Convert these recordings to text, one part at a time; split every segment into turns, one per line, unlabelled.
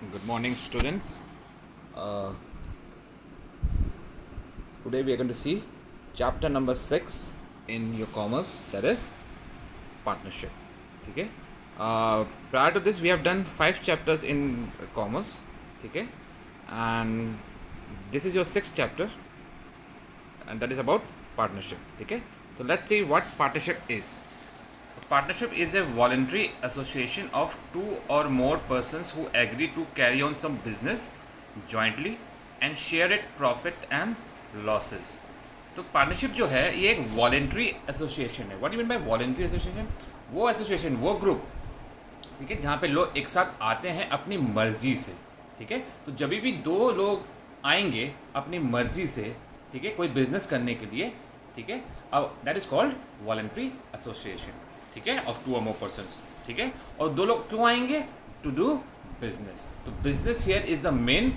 Good morning, students. Uh, Today we are going to see chapter number 6 in your commerce, that is partnership. Okay. Prior to this, we have done 5 chapters in commerce. Okay. And this is your 6th chapter, and that is about partnership. Okay. So let's see what partnership is. A partnership is a voluntary association of two or more persons who agree to carry on some business jointly and share it profit and losses. तो partnership जो है ये एक voluntary association है. What you mean by voluntary association? वो association, वो group, ठीक है, जहाँ पे लोग एक साथ आते हैं अपनी मर्जी से. ठीक है, तो जब भी दो लोग आएंगे अपनी मर्जी से, ठीक है, कोई बिजनेस करने के लिए, ठीक है, अब that is called voluntary association. ठीक है, ऑफ टू और मोर पर्सन्स. ठीक है, और दो लोग क्यों आएंगे? To do business. तो business here is the main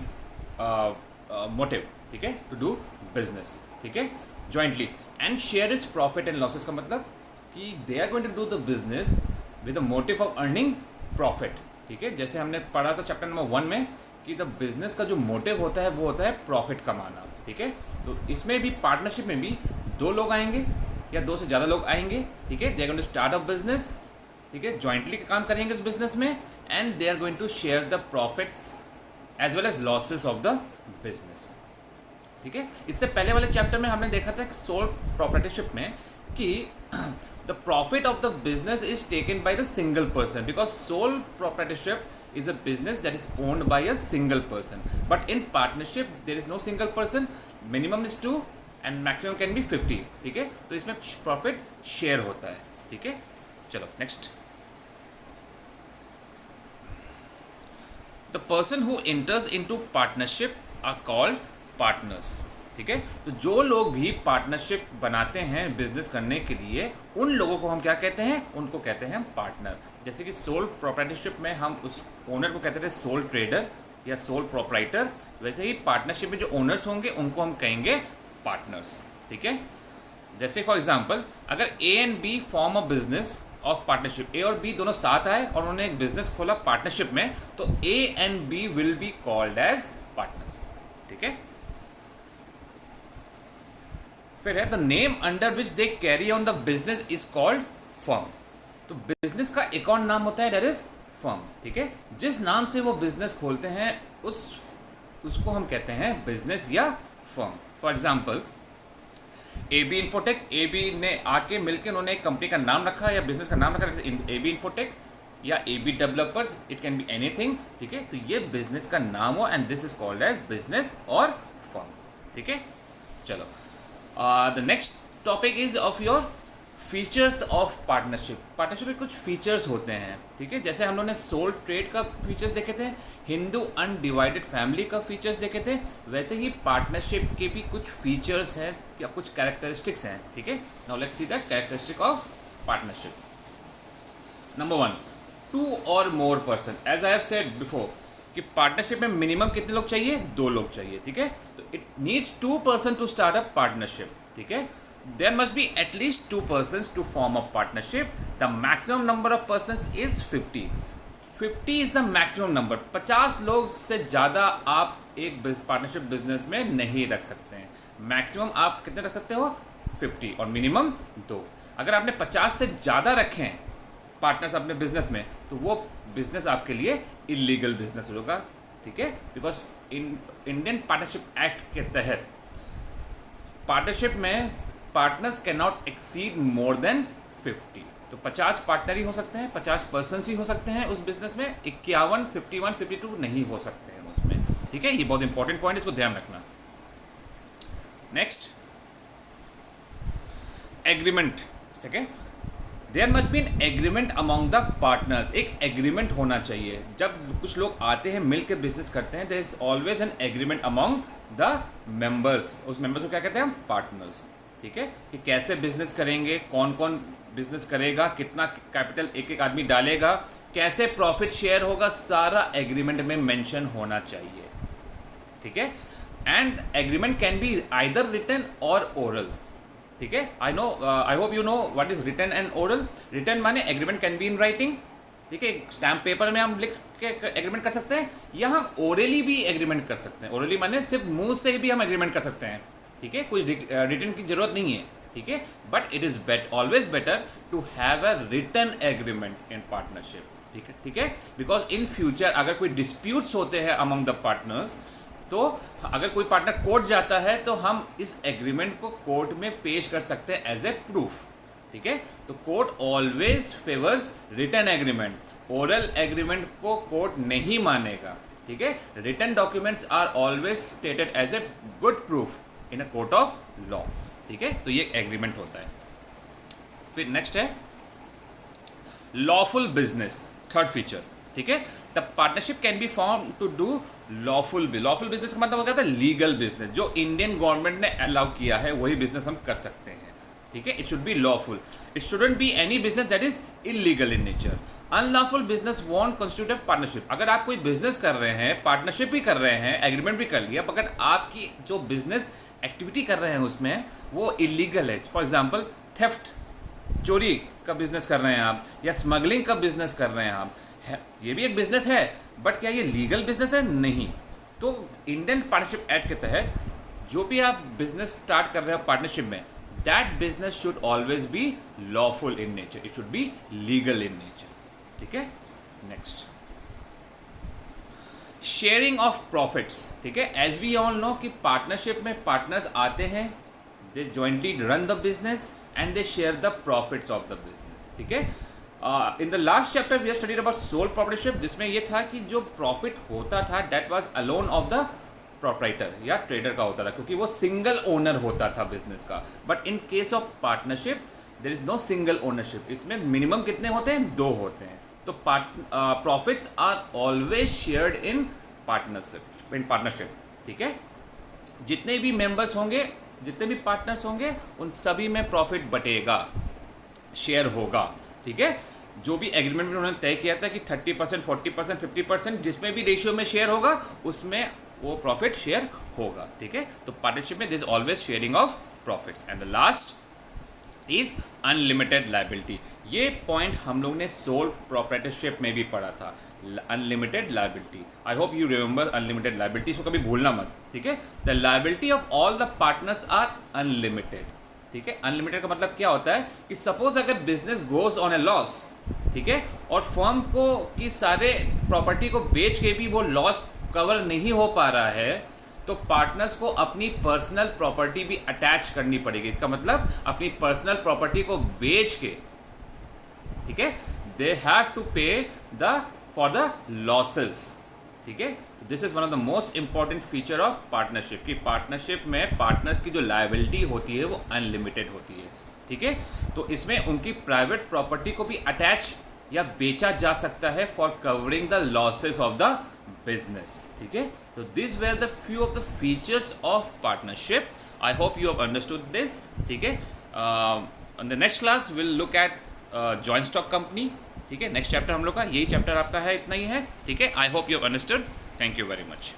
motive. ठीक है, टू डू बिजनेस. ठीक है, jointly and share is profit and losses का मतलब कि they are going to do the business with the motive of earning profit. ठीक है, जैसे हमने पढ़ा था चैप्टर नंबर 1 में कि द बिजनेस का जो मोटिव होता है वो होता है प्रॉफिट कमाना. ठीक है, तो इसमें भी पार्टनरशिप में भी दो लोग आएंगे या दो से ज़्यादा लोग आएंगे. ठीक है, they are going to start a business. ठीक है, जॉइंटली काम करेंगे उस बिजनेस में and they are going to share the profits as well as losses of the business. ठीक है, इससे पहले वाले चैप्टर में हमने देखा था सोल प्रोप्राइटरशिप में कि the profit of the business is taken by the single person because sole proprietorship is a business that is owned by a single person, but in partnership there is no single person. Minimum is 2 and maximum can be 50. ठीक है, तो इसमें profit share होता है. ठीक है, चलो next. The person who enters into partnership are called partners. ठीक है, तो जो लोग भी पार्टनरशिप बनाते हैं बिजनेस करने के लिए, उन लोगों को हम क्या कहते हैं? उनको कहते हैं पार्टनर. जैसे कि सोल प्रोप्राइटरशिप में हम उस ओनर को कहते थे सोल ट्रेडर या सोल प्रोप्राइटर, वैसे ही पार्टनरशिप में जो ओनर्स होंगे उनको हम कहेंगे पार्टनर्स. ठीक है, जैसे फॉर एग्जांपल अगर A and B form a business of partnership, A और बी दोनों साथ आए और उन्होंने एक बिजनेस खोला पार्टनरशिप में, तो A and B will be called as partners. ठीक है, फिर है the name under which they carry on the business is called firm. तो बिजनेस का एक और नाम होता है दैट इज फर्म. ठीक है, जिस नाम से वो बिजनेस खोलते हैं उसको हम कहते हैं बिजनेस या firm. For example A B Infotech, A B ने आके मिलकर उन्होंने एक कंपनी का नाम रखा या बिजनेस का नाम रखा, ए बी इन्फोटेक या A B developers, it can be anything. ठीक है, तो ये बिजनेस का नाम हो and this is called as business और फर्म. ठीक है, चलो. The next topic is of your features of partnership. Partnership में कुछ फीचर्स होते हैं. ठीक है, जैसे हम लोगों ने सोल ट्रेड का फीचर्स देखे थे, हिंदू अनडिवाइडेड फैमिली का फीचर्स देखे थे, वैसे ही पार्टनरशिप के भी कुछ फीचर्स हैं या कुछ कैरेक्टरिस्टिक्स हैं. ठीक है, now let's see the characteristic of partnership. Number 1, 2 और more person. As I have said before कि पार्टनरशिप में मिनिमम कितने लोग चाहिए? 2 लोग चाहिए. ठीक है, तो it needs 2 person to start a partnership. ठीक है, there must be at least 2 persons to form a partnership. The maximum number of persons is 50. 50 is the maximum number. 50 लोग से ज़्यादा आप एक पार्टनरशिप बिजनेस में नहीं रख सकते हैं. मैक्सिमम आप कितने रख सकते हो? 50 और मिनिमम 2. अगर आपने 50 से ज़्यादा रखे हैं पार्टनर्स अपने बिजनेस में, तो वो बिजनेस आपके लिए इलीगल बिजनेस होगा. ठीक है, बिकॉज इंडियन पार्टनरशिप एक्ट के तहत पार्टनरशिप में partners can not exceed more than 50. तो 50 पार्टनर ही हो सकते हैं, 50 पर्सन ही हो सकते हैं उस बिजनेस में. 51, 51, 52 नहीं हो सकते हैं उसमें. ठीक है, ये बहुत इंपॉर्टेंट पॉइंट, इसको ध्यान रखना. Next, agreement. Second, there must be an agreement among the partners. एक एग्रीमेंट होना चाहिए. जब कुछ लोग आते हैं मिल के बिजनेस करते हैं, there is always an agreement among the members. उस मेंबर्स को क्या कहते हैं? हम पार्टनर्स. ठीक है, कि कैसे बिजनेस करेंगे, कौन कौन बिजनेस करेगा, कितना कैपिटल एक एक आदमी डालेगा, कैसे प्रॉफिट शेयर होगा, सारा एग्रीमेंट में मेंशन होना चाहिए. ठीक है, and agreement can be either written or oral. ठीक है, I hope you know what is written and oral. Written माने agreement can be in writing.
ठीक है, स्टैम्प पेपर में हम लिख के एग्रीमेंट कर सकते हैं, या हम ओरली भी एग्रीमेंट कर सकते हैं। ओरली माने सिर्फ मुंह से भी हम एग्रीमेंट कर सकते हैं, ठीक है, कोई रिटन की जरूरत नहीं है, ठीक है। But it is always better to have a written agreement in partnership, ठीक है, ठीक है। बिकॉज इन फ्यूचर अगर कोई डिस्प्यूट्स होते हैं अमंग द पार्टनर्स, तो अगर कोई पार्टनर कोर्ट जाता है तो हम इस एग्रीमेंट को कोर्ट में पेश कर सकते हैं एज ए प्रूफ, ठीक है। तो court always favours written agreement, oral agreement को कोर्ट नहीं मानेगा, ठीक है। Written documents are always stated as a good proof in a court of law, ठीक है। तो ये एग्रीमेंट होता है। फिर नेक्स्ट है लॉफुल बिजनेस, थर्ड फीचर, ठीक है। The partnership can be form to do lawful business का मतलब हो गया था लीगल बिजनेस, जो इंडियन गवर्नमेंट ने अलाउ किया है वही बिजनेस हम कर सकते हैं, ठीक है। It should B lawful, it shouldn't be any business that is illegal in nature. Unlawful business want constitute a partnership. अगर आप कोई बिजनेस कर रहे हैं, पार्टनरशिप भी कर रहे हैं, एग्रीमेंट भी कर लिया, मगर आपकी जो बिजनेस एक्टिविटी कर रहे हैं उसमें वो इलीगल है, फॉर एग्जाम्पल थेफ्ट, चोरी का बिजनेस कर रहे हैं आप, या स्मगलिंग का बिजनेस कर रहे हैं आप, ये भी एक बिजनेस है, बट क्या ये लीगल बिजनेस है? नहीं। तो इंडियन पार्टनरशिप एक्ट के तहत जो भी आप बिजनेस स्टार्ट कर रहे हो पार्टनरशिप में, that business should always be lawful in nature, it should be legal in nature, ठीक है। नेक्स्ट, शेयरिंग ऑफ प्रॉफिट्स, ठीक है। एज वी ऑल नो कि पार्टनरशिप में पार्टनर्स आते हैं, they jointly run the business and they share the profits of the business, ठीक है। In the last chapter we have studied about sole proprietorship, जिसमें ये था कि जो प्रॉफिट होता था that was alone of the proprietor या ट्रेडर का होता था, क्योंकि वो सिंगल ओनर होता था बिजनेस का। But in case of partnership there is no single ownership, इसमें मिनिमम कितने होते हैं? 2 होते हैं। तो profits are always shared in partnership, ठीक है। जितने भी मेंबर्स होंगे, जितने भी पार्टनर्स होंगे, उन सभी में प्रॉफिट बटेगा, शेयर होगा, ठीक है। जो भी एग्रीमेंट में उन्होंने तय किया था कि 30%, 40%, 50%, जिसमें भी रेशियो में शेयर होगा उसमें वो प्रॉफिट शेयर होगा, ठीक है। तो पार्टनरशिप में this is always sharing of profits. And the last is unlimited liability. ये पॉइंट हम लोग ने सोल प्रोप्राइटरशिप में भी पढ़ा था, unlimited liability. I hope you remember unlimited liability, इसको कभी भूलना मत, ठीक है। The liability of all the partners are unlimited, ठीक है। अनलिमिटेड का मतलब क्या होता है कि सपोज अगर business goes on A loss, ठीक है, और फर्म को की सारे प्रॉपर्टी को बेच के भी वो लॉस कवर नहीं हो पा रहा है, तो पार्टनर्स को अपनी पर्सनल प्रॉपर्टी भी अटैच करनी पड़ेगी। इसका मतलब अपनी पर्सनल प्रॉपर्टी को बेच के, ठीक है, दे हैव टू पे फॉर द लॉसेस, ठीक है। This is one of the most important feature of partnership, कि पार्टनरशिप में पार्टनर्स की जो लायबिलिटी होती है वो अनलिमिटेड होती है, ठीक है। तो इसमें उनकी प्राइवेट प्रॉपर्टी को भी अटैच या बेचा जा सकता है for covering the losses of the business, ठीक है। तो this were the few of the features of partnership. I hope you have understood this, ठीक है। On the next class will look at joint stock company, ठीक है। Next chapter हम लोग का यही चैप्टर आपका है, इतना ही है, ठीक है। I hope you have understood. Thank you very much.